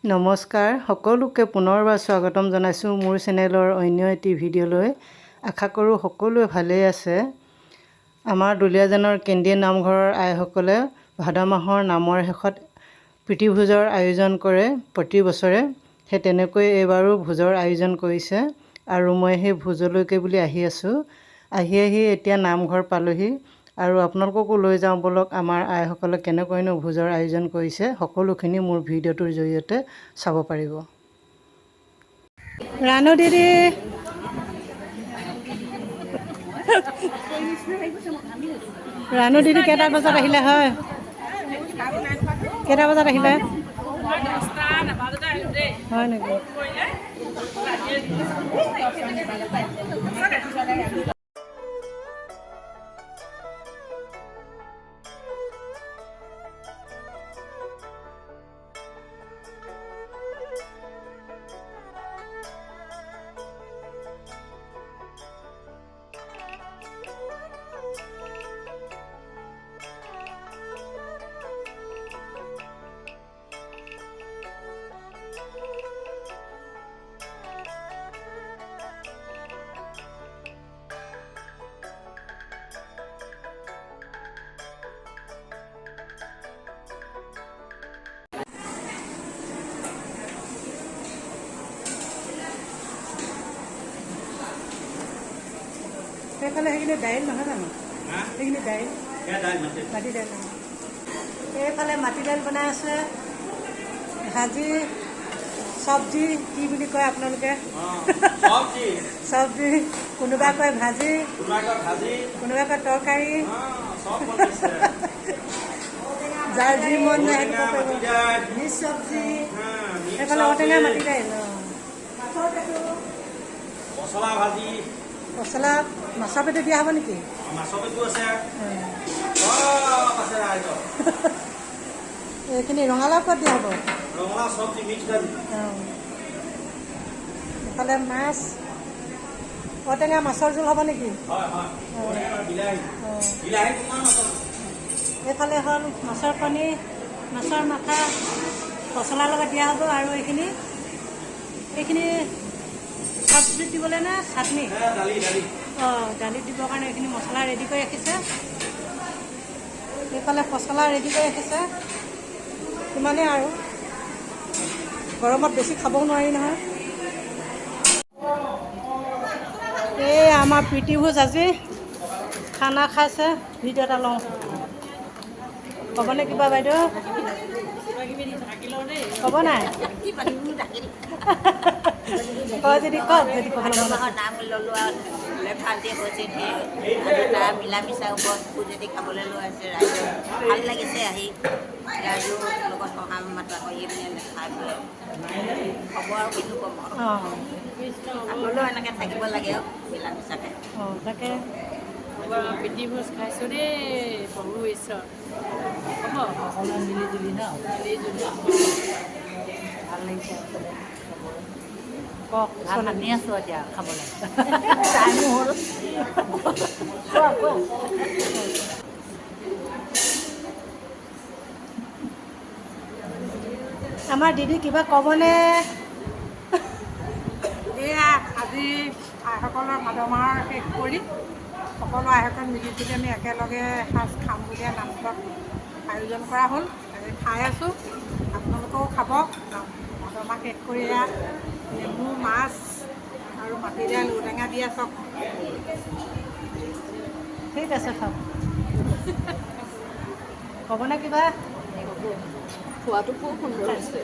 নমস্কাৰ সকলোকে পুনৰবাৰ স্বাগতম জনাইছোঁ মোৰ চেনেলৰ অন্য এটি ভিডিঅ'লৈ। আশা কৰোঁ সকলোৱে ভালেই আছে। আমাৰ দুলীয়াজানৰ কেন্দ্ৰীয় নামঘৰৰ আইসকলে ভাদ মাহৰ নামৰ শেষত প্ৰীতিভোজৰ আয়োজন কৰে প্ৰতি বছৰে। সেই তেনেকৈ এইবাৰো ভোজৰ আয়োজন কৰিছে আৰু মই সেই ভোজলৈকে বুলি আহি আছোঁ। আহি এতিয়া নামঘৰ পালোহি আৰু আপোনালোককো লৈ যাওঁ বলক আমাৰ আইসকলে কেনেকৈনো ভোজৰ আয়োজন কৰিছে। সকলোখিনি মোৰ ভিডিঅ'টোৰ জৰিয়তে চাব পাৰিব। ৰাণু দিদি কেইটা বজাত আহিলে হয়? কেইটা বজাত আহিলে হয় নেকি? সেইফালে সেইখিনি দাইল নহয় জানো? সেইখিনি দাইল মাটি দাইল। এইফালে মাটি দাইল বনাই আছে, ভাজি চব্জি কি বুলি কয় আপোনালোকে? চব্জি, কোনোবা কয় ভাজি, কোনোবা কয় তৰকাৰী, যাৰ যি মন যায় মিক্স চব্জি। সেইফালে ঔটেঙা মাটি দাইল, মছলা ভাজি, মছলা মাছৰ পেটু দিয়া হ'ব নেকি? এইখিনি ৰঙালাও ক'ত দিয়া হ'ব? এইফালে মাছ, ঔটেঙা মাছৰ জোল হ'ব নেকি? এইফালে হ'ল মাছৰ কণী, মাছৰ মাথা পচলাৰ লগত দিয়া হ'ব। আৰু এইখিনি চব্জি দিবলৈ নে চাটনি? দালিত দিবৰ কাৰণে এইখিনি মছলা ৰেডি কৰি ৰাখিছে। এইফালে পচলা ৰেডি কৰি ৰাখিছে। সিমানেই আৰু, গৰমত বেছি খাবও নোৱাৰি নহয়। এই আমাৰ প্ৰীতিভোজ আজি খানা খাইছে, ভিডিঅ' এটা লওঁ। ক'বনে কিবা বাইদেউ? ক'ব নাই? যদি কওক, যদি ক'বলৈ মন আছে। নাম ল'লো আৰু ভালকৈ হৈছে তাৰ মিলা মিছা ওপৰত যদি খাবলৈ লৈ আছে ৰাইজৰ ভাল লাগিছে। আহি ৰাইজৰ লগত সহা মাতা কৰি পিনে খাই পেলাই হ'ব আৰু কিনো ক'ম আৰু। আগলৈও এনেকৈ থাকিব লাগে আৰু মিলা মিছাকৈ। তাকে প্ৰীতিভোজ খাইছোঁ দেই, প্ৰভু ঈশ্বৰ হ'ব সকলোৱে মিলি জুলি ন, ভাল লাগিছে। কওক, ভাত আনি আছোঁ এতিয়া খাবলৈ। আমাৰ দিদি কিবা ক'বনে? এয়া আজি আইসকলৰ ভাদ মাহৰ শেষ কৰি সকলো আইসকল মিলি জুলি আমি একেলগে এসাঁজ খাম বুলিয়ে নামঘৰত আয়োজন কৰা হ'ল। আজি খাই আছোঁ, আপোনালোকেও খাব। ভাদ মাহ শেষ কৰি এয়া নেমু, মাছ আৰু মাটি দাইল, ঔটেঙা দি আছক। ঠিক আছে, খাওক। ক'বনে কিবা? খোৱাটো খুব সুন্দৰ হৈছে।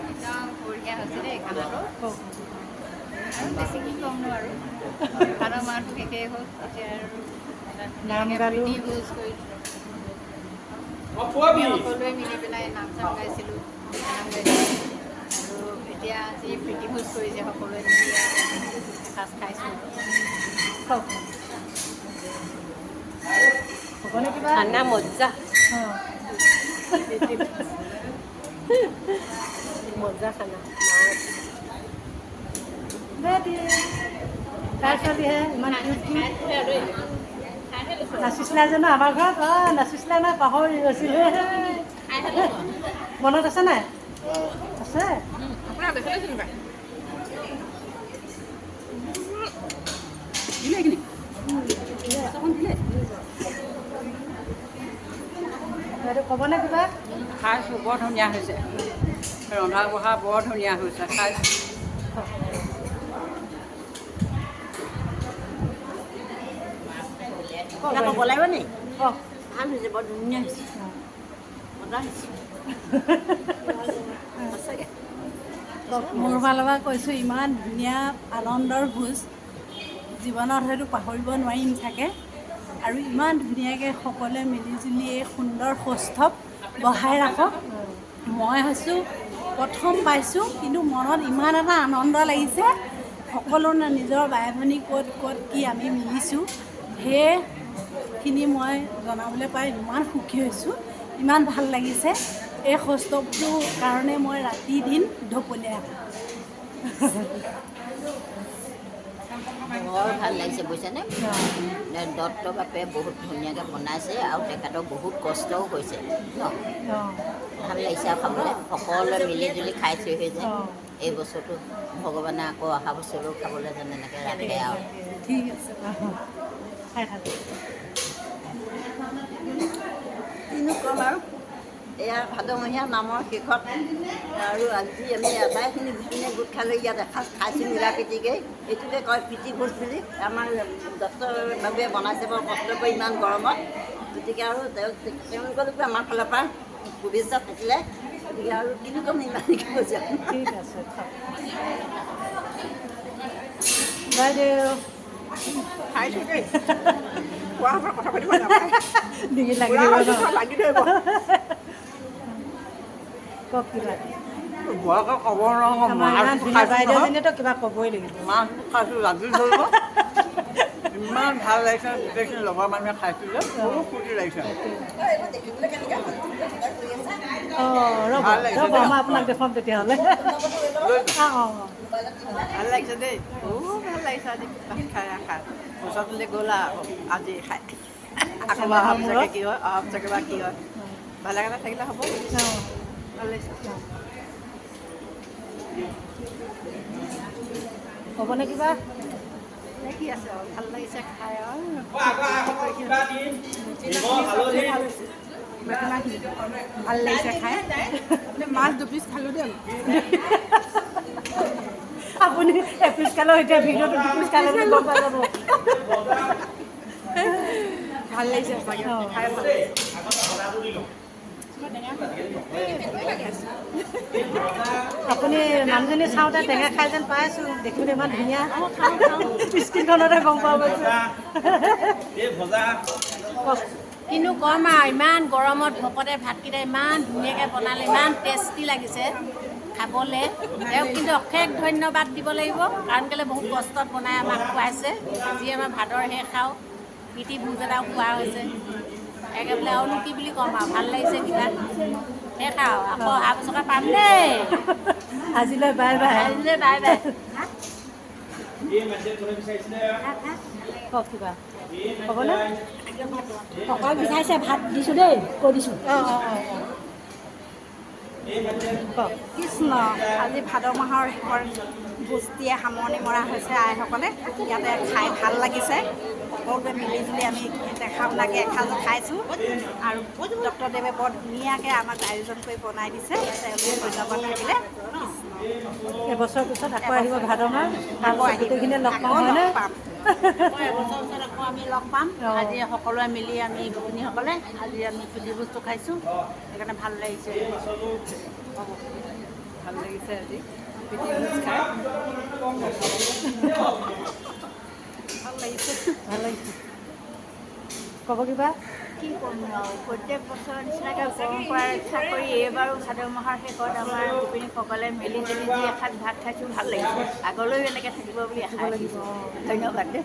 একদম বঢ়িয়া হৈছে দেই খানাটো। আৰু বেছি কি ক'মনো আৰু, ভাদ মাহটো শেষেই হ'ল। এতিয়া আৰু নাম গালোঁ, প্ৰীতিভোজ কৰিছোঁ। সকলোৱে মিলি পেলাই নাম চাম গাইছিলোঁ, নাম গাইছিলোঁ। আৰু এতিয়া আজি প্ৰীতিভোজ কৰিছে সকলোৱে মিলি এসাঁজ খাইছোঁ। হ'বনে কিবা? খানা মজ্জা, মজ্জা খানা। মাছ তাই ছোৱালীহে ইমান নাচিছিলা জানো আমাৰ ঘৰত? নাচিছিলা নহয়, পাহৰি গৈছিলোঁ। মনত আছে নাই? আছে। আপোনাৰ দেখিলে চিনি দিলে এইখিনি বাইদেউ ক'বনে কিবা? খাইছোঁ বৰ ধুনীয়া হৈছে, ৰন্ধা বঢ়া বৰ ধুনীয়া হৈছে, খাইছোঁ। কিবা ক'ব লাগিব নি? কওক। ভাল হৈছে, বৰ ধুনীয়া হৈছে, মজা হৈছে সঁচাকৈ। মোৰ ফালৰ পৰা কৈছোঁ, ইমান ধুনীয়া আনন্দৰ ভোজ জীৱনত হয়তো পাহৰিব নোৱাৰিম চাগে। আৰু ইমান ধুনীয়াকৈ সকলোৱে মিলিজুলি এই সুন্দৰ সৌষ্ঠৱ বহাই ৰাখক। মই হৈছোঁ প্ৰথম পাইছোঁ, কিন্তু মনত ইমান এটা আনন্দ লাগিছে। সকলো নিজৰ বাই ভনী ক'ত ক'ত কি আমি মিলিছোঁ, সেইখিনি মই জনাবলৈ পাই ইমান সুখী হৈছোঁ, ইমান ভাল লাগিছে। এই সৌষ্ঠৱটোৰ কাৰণে মই ৰাতি দিন ঢপলিয়াই আছোঁ। বৰ ভাল লাগিছে বুজিছেনে? দত্ত বাপে বহুত ধুনীয়াকৈ বনাইছে আৰু তেখেতৰ বহুত কষ্টও হৈছে ন। ভাল লাগিছে আৰু খাবলৈ, সকলোৱে মিলি জুলি খাইছোঁ হৈ যায়। এই বছৰটো ভগৱানে আকৌ অহা বছৰো খাবলৈ যেন এনেকৈ ৰাখে আৰু। ঠিক আছে, খাই থাকক। কিনো ক'ম আৰু, এয়া ভাদমহীয়া নামৰ শেষত আৰু আজি আমি আটাইখিনি গোপিনীয়ে গোট খালে ইয়াত এসাঁজ খাইছোঁ মিলা প্ৰীতিকৈ। এইটোকে কয় প্ৰীতি ভোজ বুলি। আমাৰ ডক্টৰ বাবুৱে বনাইছে বৰ কষ্ট কৰি ইমান গৰমত, গতিকে আৰু তেওঁলোকলৈকো আমাৰ ফালৰ পৰা শুভেচ্ছা থাকিলে। গতিকে আৰু কিনো ক'ম, ইমানকৈ কৈছে। ঠিক আছে, বাইদেউ খাইছোঁ দেই, খোৱা পৰা কথা পাতিব নাপায়, ডিঙিত লাগি ধৰিব ন? লাগি ধৰিব। কওক কিবা। ঘৰকে ক'ব নোৱাৰোঁ, আমাৰ ইমান ধুনীয়া বাইদেউজনীতো কিবা ক'বই লাগিব। মাছটো খাইছোঁ, লাগি ধৰিব। ইমান ভাল লাগিছে, গোটেইখিনি লগৰ মানুহে খাইছোঁ যে বহুত ফূৰ্তি লাগিছে। অঁ ৰ'ব ভাল লাগিছে ৰ'ব, দেই। মই আপোনাক দেখুৱাম তেতিয়াহ'লে। অঁ ভাল লাগিছে দেই, বহুত ভাল লাগিছে আজি খাই খাই। ওচৰলৈ গ'ল আৰু আজি খাই আকৌ অহা বছৰকৈ কি হয়, অহা বছৰকৈ বা কি হয়। ভালে কাৰণে থাকিলে হ'ব। ভাল লাগিছে। ক'বনে কিবা? কি আছে আৰু ভাল লাগিছে খাই আৰু কিবা দিম নিমখ হালধি ভাল লাগিছে খাই। মাছ দুপিচ খালোঁ দেই। আপুনি এপিচ খালেও এতিয়া ভিডিঅ'টো দুপিচ খালে বুলি গম পাই যাব। ভাল লাগিছে সঁচাকৈ, খাই ভাল লাগিছে। আপুনি মানুহজনী চাওঁতে টেঙা খাই যেন পাইছোঁ, দেখোঁতে ইমান ধুনীয়া। স্ক্ৰীণখনতে গম পাব পাৰিছোঁ। এই ভজা কিনো ক'ম আৰু, ইমান গৰমত ভকতে ভাতকেইটা ইমান ধুনীয়াকৈ বনালে, ইমান টেষ্টি লাগিছে খাবলৈ। তেওঁক কিন্তু অশেষ ধন্যবাদ দিব লাগিব, কাৰণ কেলৈ বহুত কষ্টত বনাই আমাক খুৱাইছে। আজি আমাৰ ভাদৰ শেষ খাওঁ, প্ৰীতি ভোজ এটাও খোৱা হৈছে। একেবাৰে আৰুনো কি বুলি ক'ম আৰু, ভাল লাগিছে কিবা। শেষ আৰু, আকৌ অহা বছৰকৈ পাম দেই। আজিলৈ বাই বাই। আজিলৈ বাই বাই। এই মেছেজ কৰিব বিচাৰিছিলে কওক কিবা। ক'বনে? ককাল বিচাৰিছে, ভাত দিছোঁ দেই, কৈ দিছোঁ। অঁ অঁ অঁ অঁ কওক। কৃষ্ণ, আজি ভাদ মাহৰ শেষৰ গোষ্ঠীয়ে সামৰণি মৰা হৈছে আইসকলে। ইয়াতে খাই ভাল লাগিছে, সকলোৱে মিলিজুলি আমি দেখা শুনাকৈ এসাঁজ খাইছোঁ। আৰু ডক্টৰদেৱে বৰ ধুনীয়াকৈ আমাক আয়োজন কৰি বনাই দিছে, তেওঁলোকে ধন্যবাদ থাকিলে। এবছৰ পিছত আকৌ আহিব ভাদ মাহ, আকৌ তাৰপিছত আহিব, গোটেইখিনিয়ে লগ পাম আকৌ হয়নে? লগ পাম। এবছৰ পিছত আকৌ আমি লগ পাম। অঁ। আজি সকলোৱে মিলি আমি গোপিনীসকলে আজি আমি প্ৰীতি ভোজটো খাইছোঁ, সেইকাৰণে ভাল লাগিছে। ভাল লাগিছে আজি প্ৰীতি ভোজ খাই। ভাল লাগিছে। ভাল লাগিছে। ক'ব কিবা? কি ক'ম আৰু, প্ৰত্যেক বছৰৰ নিচিনাকৈ পৰম্পৰা ৰক্ষা কৰি এইবাৰো ভাদ মাহৰ শেষত আমাৰ গোপিনীসকলে মিলি জুলি যি এসাঁজ ভাত খাইছোঁ, ভাল লাগিছে। আগলৈও এনেকৈ থাকিব বুলি আশা ৰাখিছোঁ। ধন্যবাদ দেই।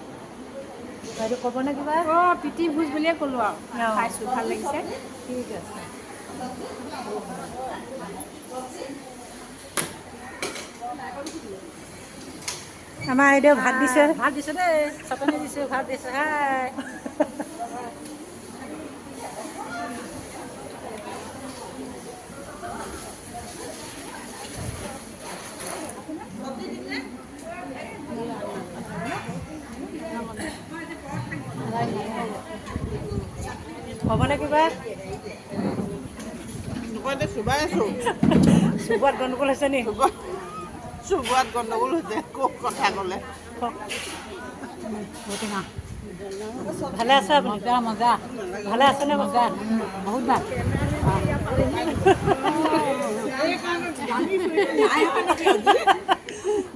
বাইদেউ ক'বনে কিবা? অঁ, প্ৰীতি ভোজ বুলিয়ে ক'লোঁ আৰু, অঁ। খাইছোঁ ভাল লাগিছে। ঠিক আছে। আমাৰ আইদেউ ভাত দিছে। ভাত দিছোঁ দেই, চাটনি দিছোঁ, ভাত দিছোঁ। হাই ক'বনে কিবা চুবাই আছোঁ চুবোৱাত গণ্ডগোল হৈছে নি চুবোৱাত গণ্ডগোল হৈছে খুব কথা ক'লে ভালে আছে আপুনি মজা ভালে আছেনে মজা বহুত ভাল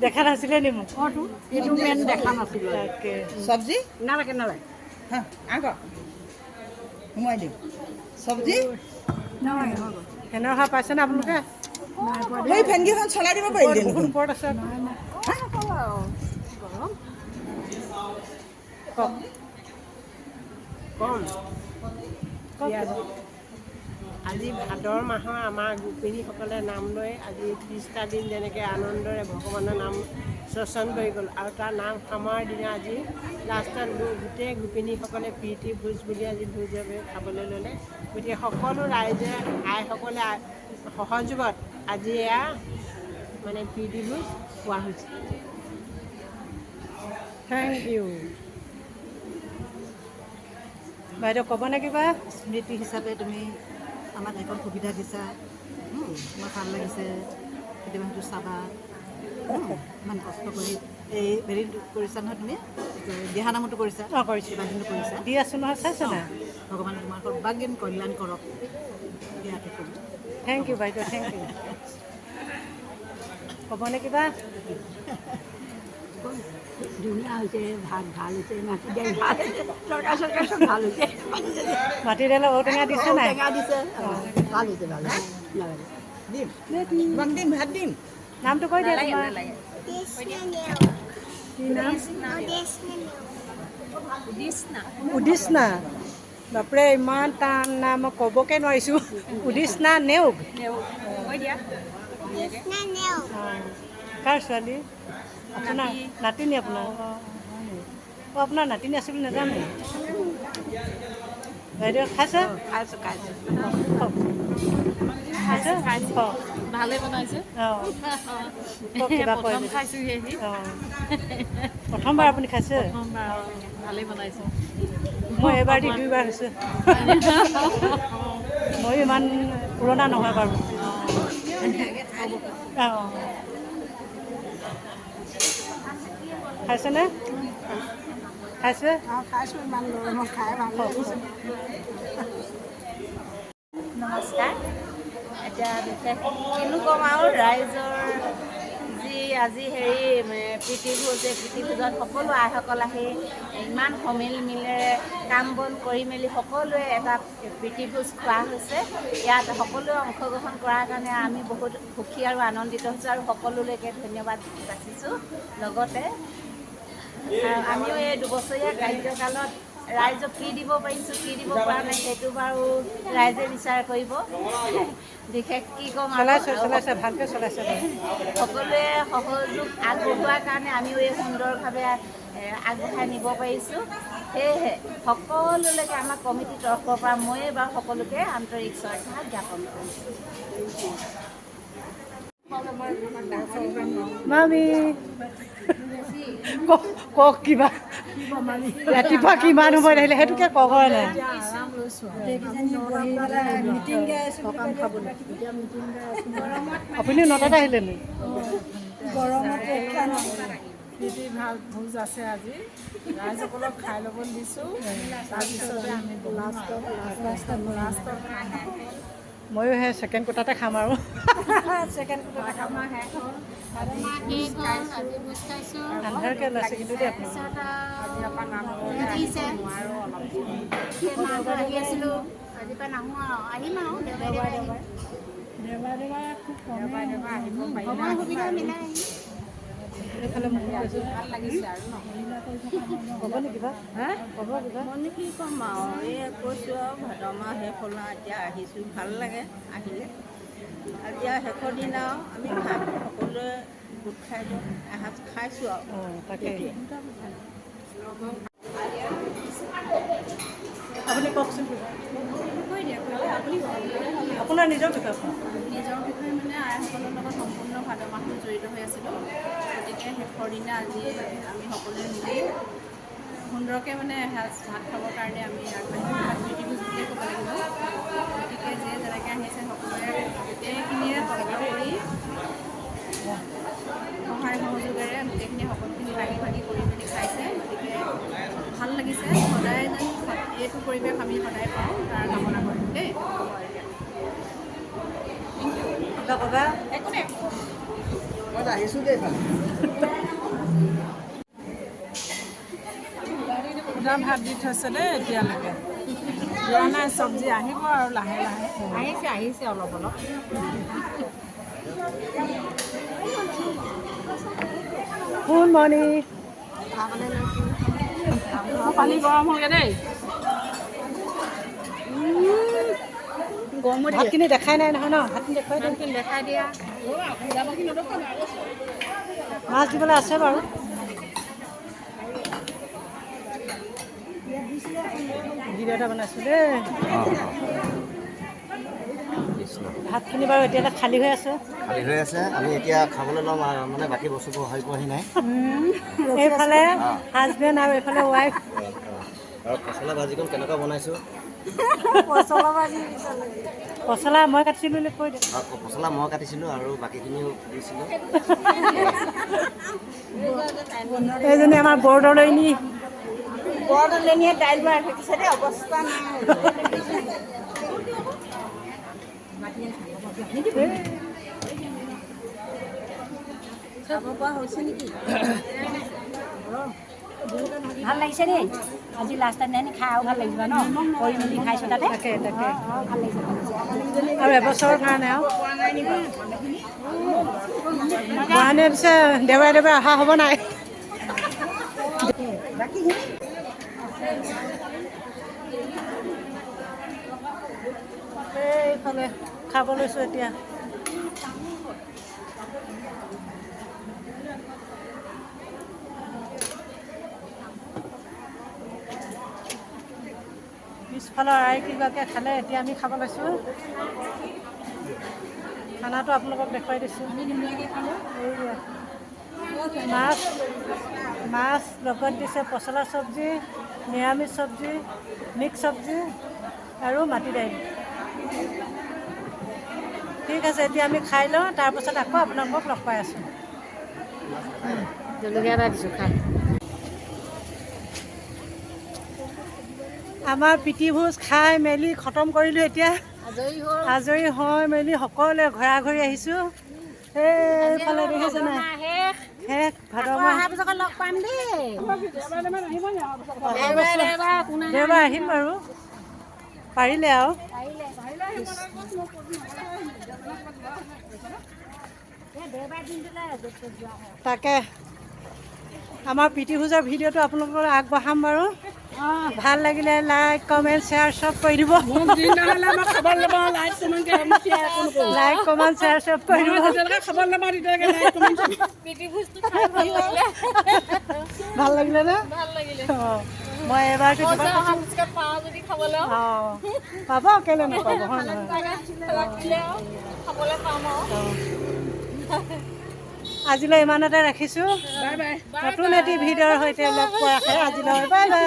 দেখা নাছিলে নি মোক এইটো মেইন দেখা নাছিলোঁ তাকে চব্জি নালাগে নালাগে আকৌ সোমাই দিম চব্জি ফেনৰ হাৱা পাইছেনে আপোনালোকে সেই ফেনকেইখন চলাই দিব পাৰিলে বহুত ওপৰত আছে কওক আজি ভাদৰ মাহৰ আমাৰ গোপিনীসকলে নাম লৈ আজি 30টা দিন যেনেকৈ আনন্দৰে ভগৱানৰ নাম শ্ৰচন কৰি গ'ল আৰু তাৰ নাম সামাৰ দিনা আজি লাষ্টত গোটেই গোপিনীসকলে প্ৰীতি ভোজ বুলি আজি ভোজ খাবলৈ ল'লে গতিকে সকলো ৰাইজে আইসকলে সহযোগত আজি এয়া মানে প্ৰীতি ভোজ খোৱা হৈছে থেংক ইউ বাইদেউ ক'বনে কিবা স্মৃতি হিচাপে তুমি আমাক এখন সুবিধা দিছা মোৰ ভাল লাগিছে কেতিয়াবা সেইটো চাবা ইমান কষ্ট কৰি এই হেৰি কৰিছা নহয় তুমি দিহানামতো কৰিছা অঁ কৰিছোঁ কিবাখিনি কৰিছা দি আছোঁ নহয় চাইছে নাই ভগৱানে তোমাৰ সৰ্বাংগীন কল্যাণ কৰক ইয়াতে ক'ব থেংক ইউ বাইদেউ থেংক ইউ ক'বনে কিবা ধুনীয়া হৈছে ভাত ভাল হৈছে মাটি দাইল ভাল হৈছে তৰকাৰী চৰকাৰী চব ভাল হৈছে মাটি দাইলৰ ঔটেঙা দিছে নাই টেঙা দিছে ভাল হৈছে ভাল হৈছে নালাগে দিম তোমাক দিম ভাত দিম নামটো কৈ দিয়া তোমাৰ কি নাম উদিষ্ণা বাপৰে ইমান টান নাম মই ক'বকে নোৱাৰিছোঁ উদিষ্ণা নেওগ কাৰ ছোৱালী আপোনাৰ নাতিনী আপোনাৰ অঁ আপোনাৰ নাতিনী আছে বুলি নাজানো বাইদেউ খাইছে খাইছোঁ খাইছোঁ খাইছে ভালে বনাইছে অঁ কিবা কয় অঁ প্ৰথমবাৰ আপুনি খাইছে ভালে বনাইছে মই এবাৰ দি 2বাৰ হৈছে ময়ো ইমান পুৰণা নহয় বাৰু অঁ খাইছেনে খাইছে খাইছোঁ ইমান গৰমত খাই ভাল লাগিছে নমস্কাৰ এতিয়া বিশেষ কিনো ক'ম আৰু ৰাইজৰ যি আজি হেৰি প্ৰীতি ভোজ এই প্ৰীতি ভোজত সকলো আইসকল আহি ইমান সমিল মিলেৰে কাম বন কৰি মেলি সকলোৱে এটা প্ৰীতি ভোজ খোৱা হৈছে ইয়াত সকলোৱে অংশগ্ৰহণ কৰাৰ কাৰণে আমি বহুত সুখী আৰু আনন্দিত হৈছোঁ আৰু সকলোলৈকে ধন্যবাদ যাচিছোঁ লগতে আমিও এই দুবছৰীয়া কাৰ্যকালত ৰাইজক কি দিব পাৰিছোঁ কি দিব পৰা নাই সেইটো বাৰু ৰাইজে বিচাৰ কৰিব বিশেষ কি ক'ম চলাইছে ভালকৈ চলাইছে সকলোৱে সহযোগ আগবঢ়োৱাৰ কাৰণে আমিও এই সুন্দৰভাৱে আগবঢ়াই নিব পাৰিছোঁ সেয়েহে সকলোলৈকে আমাৰ কমিটিৰ তৰফৰ পৰা ময়ে বাৰু সকলোকে আন্তৰিক শ্ৰদ্ধা জ্ঞাপন কৰিছোঁ মামি কওক কিবা ৰাতিপুৱা কিমান সময়ত আহিলে সেইটোকে ক'ব নাই আপুনি 9টাত আহিলে নি প্ৰীতি ভাল ভোজ আছে আজি ৰাইজসকলক খাই ল'ব দিছোঁ তাৰপিছতে আমি লাষ্টত খাম ময়ো সেই ছেকেণ্ড কোটাতে খাম আৰু আন্ধাৰকৈ ওলাইছে কিন্তু দেই এইফালে ভাল লাগিছে আৰু ক'ব নি কিবা ক'ব কিবা মই কি ক'ম আৰু এই কৈছোঁ আৰু ভাদ মাহ শেষ হ'ল আৰু এতিয়া আহিছোঁ ভাল লাগে আহিলে এতিয়া শেষৰ দিনা আমি ভাত সকলোৱে গোট খাই দিওঁ এসাঁজ খাইছোঁ আৰু অঁ তাকে আপুনি কওকচোন কিবা আপোনাৰ নিজৰ বিষয়ে নিজৰ বিষয়ে মানে আইসকলৰ লগত সম্পূৰ্ণ ভাদ মাহটো জড়িত হৈ আছিলোঁ গতিকে শেষৰ দিনা আজি আমি সকলোৱে মিলি সুন্দৰকৈ মানে এসাঁজ ভাত খাবৰ কাৰণে আমি আগবাঢ়িছোঁ প্ৰীতি ভোজ বুলিয়ে ক'ব লাগিব। গতিকে যে যেনেকৈ আহিছে সকলোৱে গোটেইখিনিয়ে কষ্ট কৰি সহায় সহযোগেৰে গোটেইখিনি সকলোখিনি লাগি ভাগি কৰি মেলি খাইছে। গতিকে ভাল লাগিছে। সদায় যেন এইটো পৰিৱেশ আমি সদায় পাওঁ তাৰ কামনা কৰিম দেই। সুদা ভাত দি থৈছে দেই এতিয়ালৈকে। যোৱা নাই, চব্জি আহিব আৰু লাহে লাহে। আহিছে অলপ অলপ। Good morning. পানী গৰম হ'লগৈ দেই। ভাতখিনি দেখাই নাই নহয় ন? ভাতখিনি দেখুৱাই দিম। দেখাই দিয়া। মাছ দিবলৈ আছে বাৰু। ভিডিঅ' এটা বনাইছোঁ দেই। ভাতখিনি বাৰু এতিয়ালৈ খালী হৈ আছে। খালী হৈ আছে। আমি এতিয়া খাবলৈ ল'ম আৰু মানে বাকী বস্তুবোৰ হৈ পোৱাহি নাই। এইফালে হাজবেণ্ড আৰু এইফালে ৱাইফ। আৰু পচলা ভাজিকণ কেনেকুৱা বনাইছোঁ? পচলা মই কাটিছিলোঁ বুলি কৈ দিওঁ। পচলা মই কাটিছিলোঁ আৰু বাকীখিনিও দিছিলোঁ। এইজনী আমাৰ বৰদলৈনী। বৰদলৈনীয়ে দাইল বৰাই থৈ দিছে দেই, অৱস্থা নাই। খাব পৰা হৈছে নেকি? ভাল লাগিছে দেই। আজি লাষ্ট টাইম খাই আৰু ভাল লাগিছে ন? কৰি মেলি খাইছোঁ তাতে। তাকে তাকে ভাল লাগিছে। আৰু এবছৰৰ কাৰণে আৰু গুৱাহাটীত পিছে দেওবাৰে দেওবাৰে অহা হ'ব নাই? এইফালে খাব লৈছোঁ এতিয়া। পিছফালৰ আইকেইগৰাকীয়ে খালে, এতিয়া আমি খাব লৈছোঁ। খানাটো আপোনালোকক দেখুৱাই দিছোঁ। মাছ লগত দিছে পচলা চব্জি, নিৰামিষ চব্জি, মিক্স চব্জি আৰু মাটি দাইল। ঠিক আছে, এতিয়া আমি খাই লওঁ, তাৰপাছত আকৌ আপোনালোকক লগ পাই আছোঁ। জলকীয়া এটা দিছোঁ, খাই। আমাৰ প্ৰীতিভোজ খাই মেলি খতম কৰিলোঁ। এতিয়া আজৰি হৈ মেলি সকলোৱে ঘৰা ঘৰি আহিছোঁ। এইফালে দেখিছে নাই? শেষ ভাদ মাহ। লগ পাম দেই। দেওবাৰ আহিম বাৰু, পাৰিলে আৰু। তাকে আমাৰ প্ৰীতিভোজৰ ভিডিঅ'টো আপোনালোকৰ আগবঢ়াম বাৰু। ভাল লাগিলে লাইক কমেণ্ট শ্বেয়াৰ চব কৰি দিব। লাইক কমেণ্ট শ্বেয়াৰ চব কৰি দিব। ভাল লাগিলে নে? অঁ, মই এবাৰটো পাব, কেলৈ নাপাব, হয় নহয়? আজিলৈ ইমানতে ৰাখিছোঁ। নতুন এটি ভিডিঅ'ৰ সৈতে লগ পোৱাৰ আশাৰে আজিলৈ বাই বাই।